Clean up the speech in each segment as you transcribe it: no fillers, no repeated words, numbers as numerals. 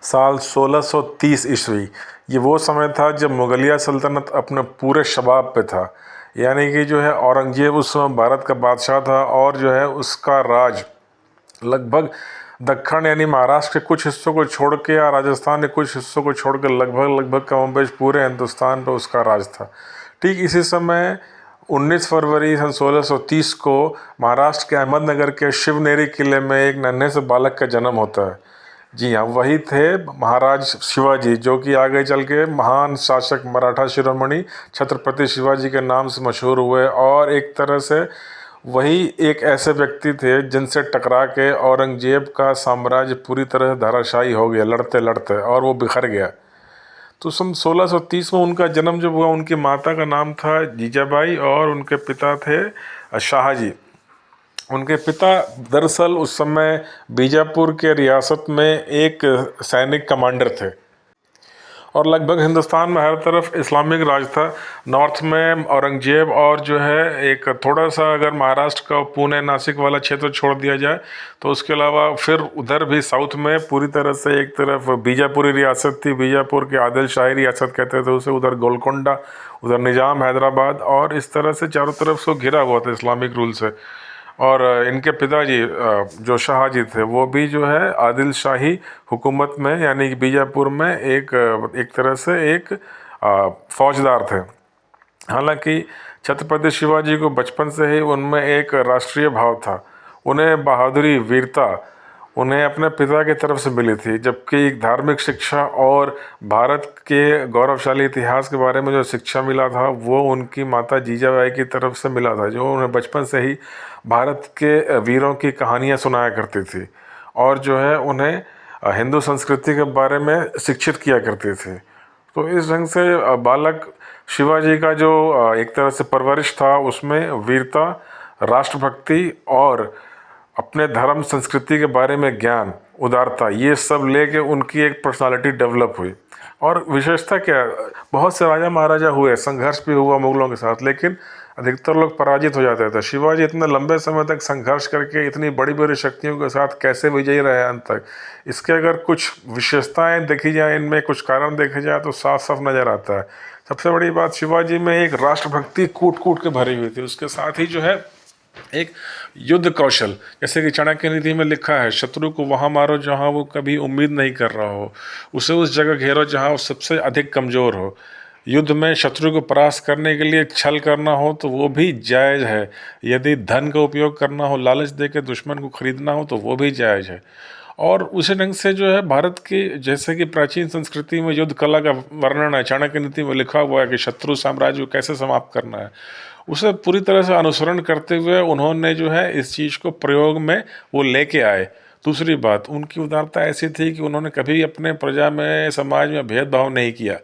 साल 1630 ईस्वी। ये वो समय था जब मुगलिया सल्तनत अपने पूरे शबाब पे था। यानी कि जो है औरंगजेब उस समय भारत का बादशाह था और जो है उसका राज लगभग दक्कन यानी महाराष्ट्र के कुछ हिस्सों को छोड़ के या राजस्थान के कुछ हिस्सों को छोड़ कर लगभग कमोबेश पूरे हिंदुस्तान पर उसका राज था। ठीक इसी समय 19 फरवरी सन 1630 को महाराष्ट्र के अहमदनगर के शिवनेरी किले में एक नन्हे से बालक का जन्म होता है। जी हाँ, वही थे महाराज शिवाजी, जो कि आगे चल के महान शासक मराठा शिरोमणि छत्रपति शिवाजी के नाम से मशहूर हुए। और एक तरह से वही एक ऐसे व्यक्ति थे जिनसे टकरा के औरंगजेब का साम्राज्य पूरी तरह धराशायी हो गया लड़ते लड़ते, और वो बिखर गया। तो सन 1630 में उनका जन्म जब हुआ, उनकी माता का नाम था जीजाबाई और उनके पिता थे शाहजी। उनके पिता दरअसल उस समय बीजापुर के रियासत में एक सैनिक कमांडर थे, और लगभग हिंदुस्तान में हर तरफ इस्लामिक राज था। नॉर्थ में औरंगजेब, और जो है एक थोड़ा सा अगर महाराष्ट्र का पुणे नासिक वाला क्षेत्र छोड़ दिया जाए तो उसके अलावा फिर उधर भी साउथ में पूरी तरह से एक तरफ बीजापुरी रियासत थी, बीजापुर की आदिल शाही रियासत कहते थे उसे, उधर गोलकोंडा, उधर निज़ाम हैदराबाद, और इस तरह से चारों तरफ से घिरा हुआ था इस्लामिक रूल से। और इनके पिताजी जो शाहजी थे वो भी जो है आदिल शाही हुकूमत में यानी कि बीजापुर में एक तरह से एक फौजदार थे। हालांकि छत्रपति शिवाजी को बचपन से ही उनमें एक राष्ट्रीय भाव था। उन्हें बहादुरी, वीरता उन्हें अपने पिता की तरफ से मिली थी, जबकि धार्मिक शिक्षा और भारत के गौरवशाली इतिहास के बारे में जो शिक्षा मिला था वो उनकी माता जीजाबाई की तरफ से मिला था, जो उन्हें बचपन से ही भारत के वीरों की कहानियाँ सुनाया करती थी और जो है उन्हें हिंदू संस्कृति के बारे में शिक्षित किया करती थी। तो इस ढंग से बालक शिवाजी का जो एक तरह से परवरिश था उसमें वीरता, राष्ट्रभक्ति और अपने धर्म संस्कृति के बारे में ज्ञान, उदारता, ये सब लेके उनकी एक पर्सनालिटी डेवलप हुई। और विशेषता क्या, बहुत से राजा महाराजा हुए, संघर्ष भी हुआ मुगलों के साथ, लेकिन अधिकतर लोग पराजित हो जाते थे। शिवाजी इतने लंबे समय तक संघर्ष करके इतनी बड़ी बड़ी शक्तियों के साथ कैसे विजयी रहे अंत तक, इसके अगर कुछ विशेषताएं देखी जाए, इनमें कुछ कारण देखे जाए तो साफ साफ नजर आता है। सबसे बड़ी बात, शिवाजी में एक राष्ट्रभक्ति कूट कूट के भरी हुई थी। उसके साथ ही जो है एक युद्ध कौशल, जैसे कि चाणक्य नीति में लिखा है, शत्रु को वहां मारो जहां वो कभी उम्मीद नहीं कर रहा हो, उसे उस जगह घेरो जहां वो सबसे अधिक कमजोर हो। युद्ध में शत्रु को परास्त करने के लिए छल करना हो तो वो भी जायज़ है। यदि धन का उपयोग करना हो, लालच देकर दुश्मन को खरीदना हो तो वो भी जायज़ है। और उसी ढंग से जो है भारत की, जैसे कि प्राचीन संस्कृति में युद्ध कला का वर्णन है, चाणक्य नीति में लिखा हुआ है कि शत्रु साम्राज्य को कैसे समाप्त करना है, उसे पूरी तरह से अनुसरण करते हुए उन्होंने जो है इस चीज़ को प्रयोग में वो लेके आए। दूसरी बात, उनकी उदारता ऐसी थी कि उन्होंने कभी अपने प्रजा में, समाज में भेदभाव नहीं किया।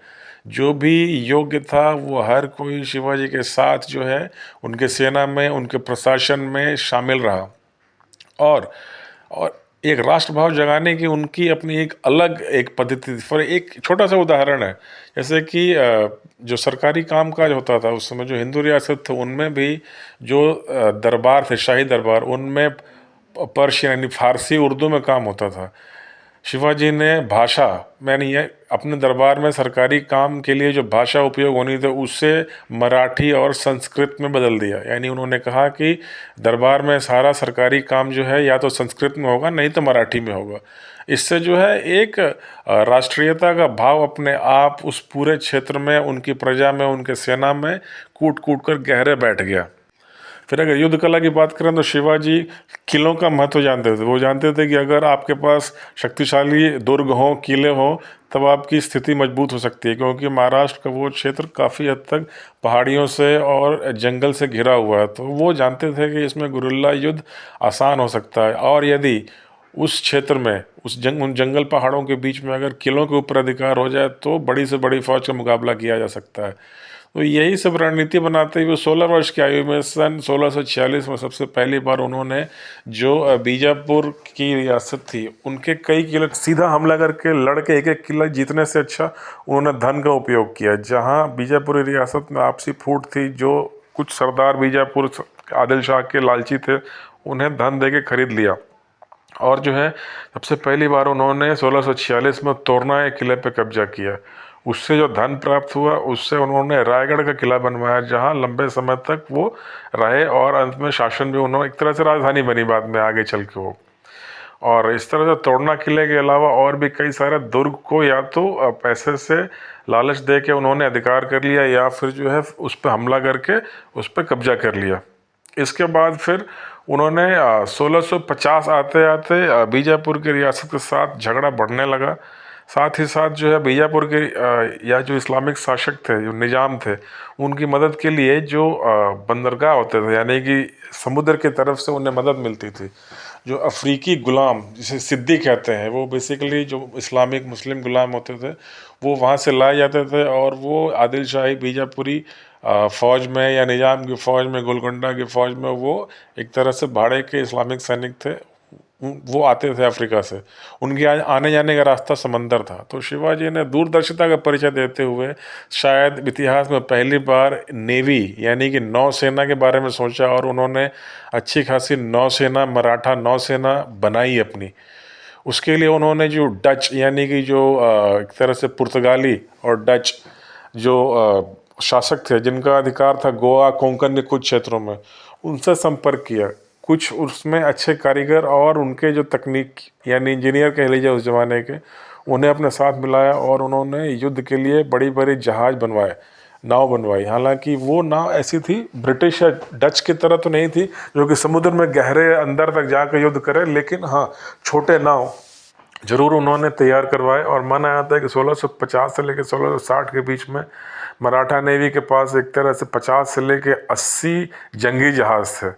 जो भी योग्य था वो हर कोई शिवाजी के साथ जो है उनके सेना में, उनके प्रशासन में शामिल रहा। और एक राष्ट्रभाव जगाने की उनकी अपनी एक अलग एक पद्धति थी। फॉर एक छोटा सा उदाहरण है, जैसे कि जो सरकारी कामकाज होता था उस समय, जो हिंदू रियासत थे उनमें भी जो दरबार थे, शाही दरबार, उनमें पर्शियन यानी फारसी उर्दू में काम होता था। शिवाजी ने भाषा, मैंने ये अपने दरबार में सरकारी काम के लिए जो भाषा उपयोग होनी थी उसे मराठी और संस्कृत में बदल दिया। यानी उन्होंने कहा कि दरबार में सारा सरकारी काम जो है या तो संस्कृत में होगा, नहीं तो मराठी में होगा। इससे जो है एक राष्ट्रीयता का भाव अपने आप उस पूरे क्षेत्र में, उनकी प्रजा में, उनके सेना में कूट कूट कर गहरे बैठ गया। फिर अगर युद्ध कला की बात करें तो शिवाजी किलों का महत्व जानते थे। वो जानते थे कि अगर आपके पास शक्तिशाली दुर्ग हों, किले हों, तब आपकी स्थिति मजबूत हो सकती है, क्योंकि महाराष्ट्र का वो क्षेत्र काफ़ी हद तक पहाड़ियों से और जंगल से घिरा हुआ है। तो वो जानते थे कि इसमें गुरिल्ला युद्ध आसान हो सकता है, और यदि उस क्षेत्र में, उन जंगल पहाड़ों के बीच में अगर किलों के ऊपर अधिकार हो जाए तो बड़ी से बड़ी फौज का मुकाबला किया जा सकता है। तो यही सब रणनीति बनाते हुए 16 वर्ष की आयु में सन 1646 में सबसे पहली बार उन्होंने जो बीजापुर की रियासत थी उनके कई किले सीधा हमला करके लड़ के एक एक किला जीतने से अच्छा उन्होंने धन का उपयोग किया। जहां बीजापुरी रियासत में आपसी फूट थी, जो कुछ सरदार बीजापुर आदिल शाह के लालची थे, उन्हें धन दे के खरीद लिया। और जो है सबसे पहली बार उन्होंने 1646 में तोरना के किले पे कब्जा किया। उससे जो धन प्राप्त हुआ उससे उन्होंने रायगढ़ का किला बनवाया, जहाँ लंबे समय तक वो रहे और अंत में शासन भी उन्होंने एक तरह से राजधानी बनी बाद में आगे चल के वो। और इस तरह से तोड़ना किले के अलावा और भी कई सारे दुर्ग को या तो पैसे से लालच दे के उन्होंने अधिकार कर लिया या फिर जो है उस पर हमला करके उस पर कब्जा कर लिया। इसके बाद फिर उन्होंने 1650 आते आते बीजापुर की रियासत के साथ झगड़ा बढ़ने लगा। साथ ही साथ जो है बीजापुर के या जो इस्लामिक शासक थे, जो निज़ाम थे, उनकी मदद के लिए जो बंदरगाह होते थे, यानी कि समुद्र की तरफ से उन्हें मदद मिलती थी। जो अफ्रीकी गुलाम जिसे सिद्दी कहते हैं, वो बेसिकली जो इस्लामिक मुस्लिम गुलाम होते थे वो वहाँ से लाए जाते थे और वो आदिल शाही बीजापुरी फ़ौज में या निज़ाम की फ़ौज में, गोलकुंडा की फ़ौज में वो एक तरह से भाड़े के इस्लामिक सैनिक थे। वो आते थे अफ्रीका से, उनके आने जाने का रास्ता समंदर था। तो शिवाजी ने दूरदर्शिता का परिचय देते हुए शायद इतिहास में पहली बार नेवी यानी कि नौसेना के बारे में सोचा और उन्होंने अच्छी खासी नौसेना, मराठा नौसेना बनाई अपनी। उसके लिए उन्होंने जो डच यानी कि जो एक तरह से पुर्तगाली और डच जो शासक थे, जिनका अधिकार था गोवा कोंकण के कुछ क्षेत्रों में, उनसे संपर्क किया। कुछ उसमें अच्छे कारीगर और उनके जो तकनीक यानी इंजीनियर कह लीजिए उस ज़माने के, उन्हें अपने साथ मिलाया और उन्होंने युद्ध के लिए बड़ी बड़ी जहाज़ बनवाए, नाव बनवाई। हालांकि वो नाव ऐसी थी, ब्रिटिश या डच की तरह तो नहीं थी जो कि समुद्र में गहरे अंदर तक जाकर युद्ध करे, लेकिन हाँ छोटे नाव जरूर उन्होंने तैयार करवाए। और माना जाता है कि 1650 से लेकर 1660 के बीच में मराठा नेवी के पास एक तरह से 50 से लेकर 80 जंगी जहाज़ थे।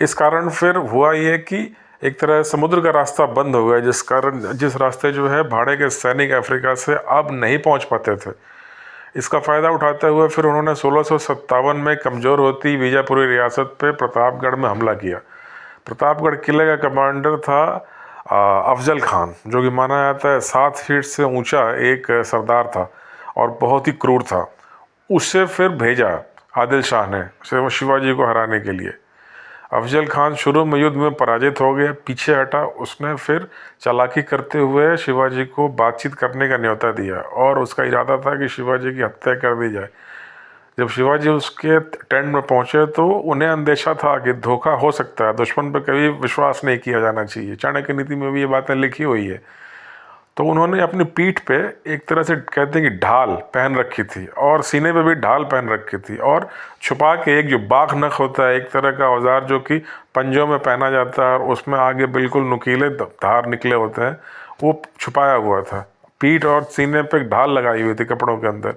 इस कारण फिर हुआ ये कि एक तरह समुद्र का रास्ता बंद हो गया, जिस कारण जिस रास्ते जो है भाड़े के सैनिक अफ्रीका से अब नहीं पहुंच पाते थे। इसका फ़ायदा उठाते हुए फिर उन्होंने 1657 में कमज़ोर होती बीजापुरी रियासत पे प्रतापगढ़ में हमला किया। प्रतापगढ़ किले का कमांडर था अफजल खान, जो कि माना जाता है 7 फीट से ऊंचा एक सरदार था और बहुत ही क्रूर था। उससे फिर भेजा आदिल शाह ने शिवाजी को हराने के लिए। अफजल खान शुरू में युद्ध में पराजित हो गया, पीछे हटा। उसने फिर चालाकी करते हुए शिवाजी को बातचीत करने का न्योता दिया और उसका इरादा था कि शिवाजी की हत्या कर दी जाए। जब शिवाजी उसके टेंट में पहुंचे तो उन्हें अंदेशा था कि धोखा हो सकता है, दुश्मन पर कभी विश्वास नहीं किया जाना चाहिए। चाणक्य नीति में भी ये बातें लिखी हुई है। तो उन्होंने अपनी पीठ पे एक तरह से कहते हैं कि ढाल पहन रखी थी और सीने पे भी ढाल पहन रखी थी और छुपा के एक जो बाघ नख होता है, एक तरह का औजार जो कि पंजों में पहना जाता है और उसमें आगे बिल्कुल नुकीले धार निकले होते हैं, वो छुपाया हुआ था। पीठ और सीने पे ढाल लगाई हुई थी कपड़ों के अंदर।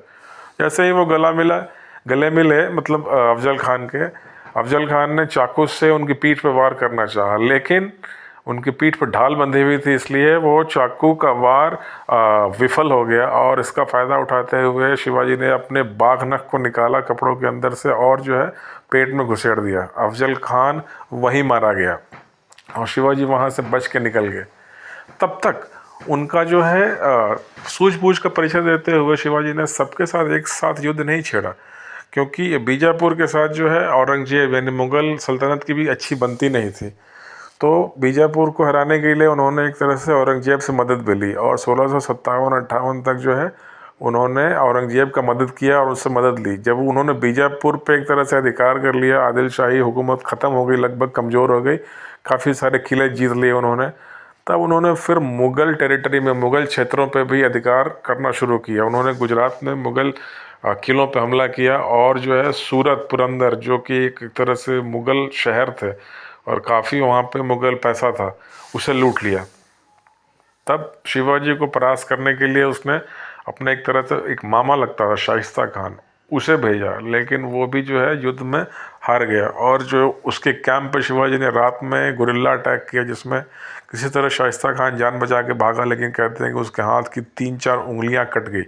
जैसे ही वो गले मिले मतलब अफजल खान ने चाकू से उनकी पीठ पे वार करना चाहा, लेकिन उनकी पीठ पर ढाल बंधी हुई थी, इसलिए वो चाकू का वार विफल हो गया। और इसका फ़ायदा उठाते हुए शिवाजी ने अपने बाघ नख को निकाला कपड़ों के अंदर से और जो है पेट में घुसेड़ दिया। अफजल खान वहीं मारा गया और शिवाजी वहाँ से बच के निकल गए। तब तक उनका जो है सूझबूझ का परिचय देते हुए शिवाजी ने सबके साथ एक साथ युद्ध नहीं छेड़ा, क्योंकि बीजापुर के साथ जो है औरंगजेब यानी मुग़ल सल्तनत की भी अच्छी बनती नहीं थी। तो बीजापुर को हराने के लिए उन्होंने एक तरह से औरंगजेब से मदद भी ली और 1657-58 तक जो है उन्होंने औरंगजेब का मदद किया और उससे मदद ली। जब उन्होंने बीजापुर पे एक तरह से अधिकार कर लिया, आदिल शाही हुकूमत ख़त्म हो गई, लगभग कमज़ोर हो गई, काफ़ी सारे किले जीत लिए उन्होंने, तब उन्होंने फिर मुग़ल टेरिटरी में, मुग़ल क्षेत्रों पे भी अधिकार करना शुरू किया। उन्होंने गुजरात में मुग़ल किलों पे हमला किया और जो है सूरत, पुरंदर, जो कि एक तरह से मुग़ल शहर थे और काफ़ी वहाँ पे मुग़ल पैसा था, उसे लूट लिया। तब शिवाजी को परास्त करने के लिए उसने अपने एक तरह से एक मामा लगता था शाइस्ता खान, उसे भेजा, लेकिन वो भी जो है युद्ध में हार गया। और जो उसके कैंप पे शिवाजी ने रात में गुरिल्ला अटैक किया, जिसमें किसी तरह शाइस्ता खान जान बचा के भागा, लेकिन कहते हैं कि उसके हाथ की 3-4 उंगलियां कट गई।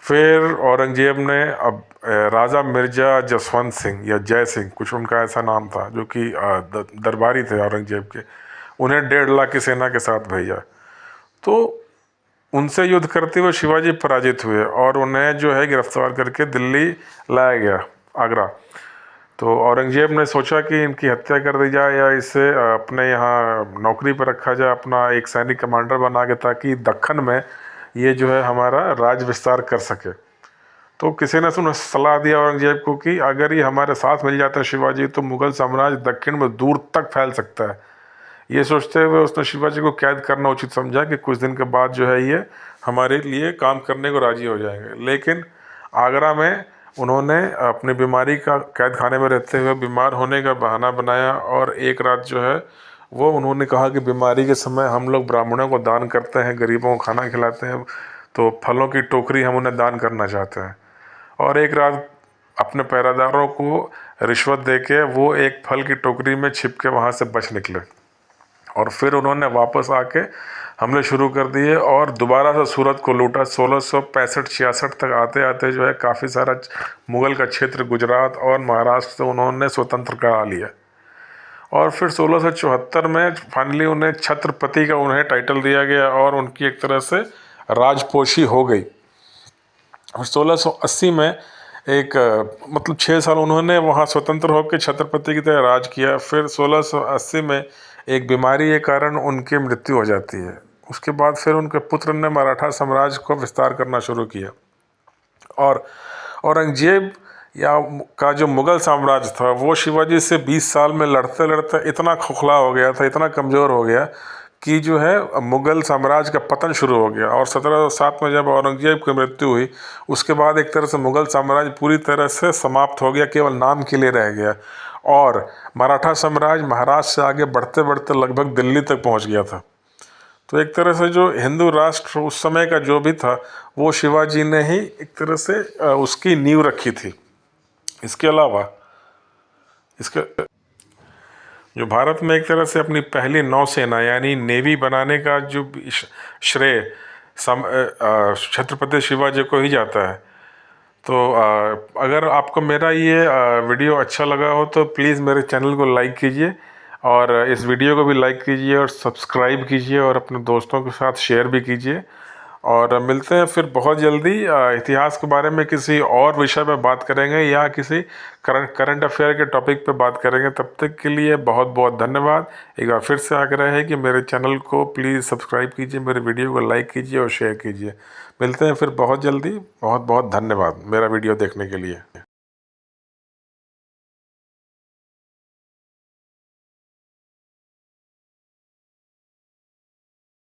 फिर औरंगजेब ने अब राजा मिर्ज़ा जसवंत सिंह या जय सिंह, कुछ उनका ऐसा नाम था, जो कि दरबारी थे औरंगजेब के, उन्हें 1.5 लाख की सेना के साथ भेजा। तो उनसे युद्ध करते हुए शिवाजी पराजित हुए और उन्हें जो है गिरफ्तार करके दिल्ली लाया गया, आगरा। तो औरंगजेब ने सोचा कि इनकी हत्या कर दी जाए या इसे अपने यहाँ नौकरी पर रखा जाए, अपना एक सैनिक कमांडर बना के, ताकि दक्कन में ये जो है हमारा राज विस्तार कर सके। तो किसी ने सुन सलाह दिया औरंगजेब को कि अगर ये हमारे साथ मिल जाता है शिवाजी, तो मुग़ल साम्राज्य दक्षिण में दूर तक फैल सकता है। ये सोचते हुए उसने शिवाजी को कैद करना उचित समझा कि कुछ दिन के बाद जो है ये हमारे लिए काम करने को राज़ी हो जाएंगे। लेकिन आगरा में उन्होंने अपनी बीमारी का, कैद खाने में रहते हुए बीमार होने का बहाना बनाया, और एक रात जो है वो उन्होंने कहा कि बीमारी के समय हम लोग ब्राह्मणों को दान करते हैं, गरीबों को खाना खिलाते हैं, तो फलों की टोकरी हम उन्हें दान करना चाहते हैं। और एक रात अपने पहरेदारों को रिश्वत देके वो एक फल की टोकरी में छिप के वहाँ से बच निकले, और फिर उन्होंने वापस आके हमले शुरू कर दिए और दोबारा से सूरत को लूटा। 1665-66 तक आते आते जो है काफ़ी सारा मुग़ल का क्षेत्र, गुजरात और महाराष्ट्र से उन्होंने स्वतंत्र करा लिया। और फिर 1674 में फाइनली उन्हें छत्रपति का उन्हें टाइटल दिया गया और उनकी एक तरह से राजपोशी हो गई। और 1680 में एक मतलब 6 साल उन्होंने वहाँ स्वतंत्र होकर छत्रपति की तरह राज किया। फिर 1680 में एक बीमारी के कारण उनकी मृत्यु हो जाती है। उसके बाद फिर उनके पुत्र ने मराठा साम्राज्य को विस्तार करना शुरू किया, और औरंगजेब का जो मुग़ल साम्राज्य था वो शिवाजी से 20 साल में लड़ते लड़ते इतना खोखला हो गया था, इतना कमज़ोर हो गया कि जो है मुग़ल साम्राज्य का पतन शुरू हो गया। और 1707 में जब औरंगजेब की मृत्यु हुई, उसके बाद एक तरह से मुग़ल साम्राज्य पूरी तरह से समाप्त हो गया, केवल नाम के लिए रह गया। और मराठा साम्राज्य महाराष्ट्र से आगे बढ़ते बढ़ते लगभग दिल्ली तक पहुंच गया था। तो एक तरह से जो हिंदू राष्ट्र उस समय का जो भी था, वो शिवाजी ने ही एक तरह से उसकी नींव रखी थी। इसके अलावा इसके जो भारत में एक तरह से अपनी पहली नौसेना यानी नेवी बनाने का जो श्रेय छत्रपति शिवाजी को ही जाता है। तो अगर आपको मेरा ये वीडियो अच्छा लगा हो तो प्लीज़ मेरे चैनल को लाइक कीजिए, और इस वीडियो को भी लाइक कीजिए और सब्सक्राइब कीजिए, और अपने दोस्तों के साथ शेयर भी कीजिए। और मिलते हैं फिर बहुत जल्दी। इतिहास के बारे में किसी और विषय पर बात करेंगे या किसी करंट अफेयर के टॉपिक पर बात करेंगे। तब तक के लिए बहुत बहुत धन्यवाद। एक बार फिर से आग्रह है कि मेरे चैनल को प्लीज़ सब्सक्राइब कीजिए, मेरे वीडियो को लाइक कीजिए और शेयर कीजिए। मिलते हैं फिर बहुत जल्दी। बहुत बहुत धन्यवाद मेरा वीडियो देखने के लिए।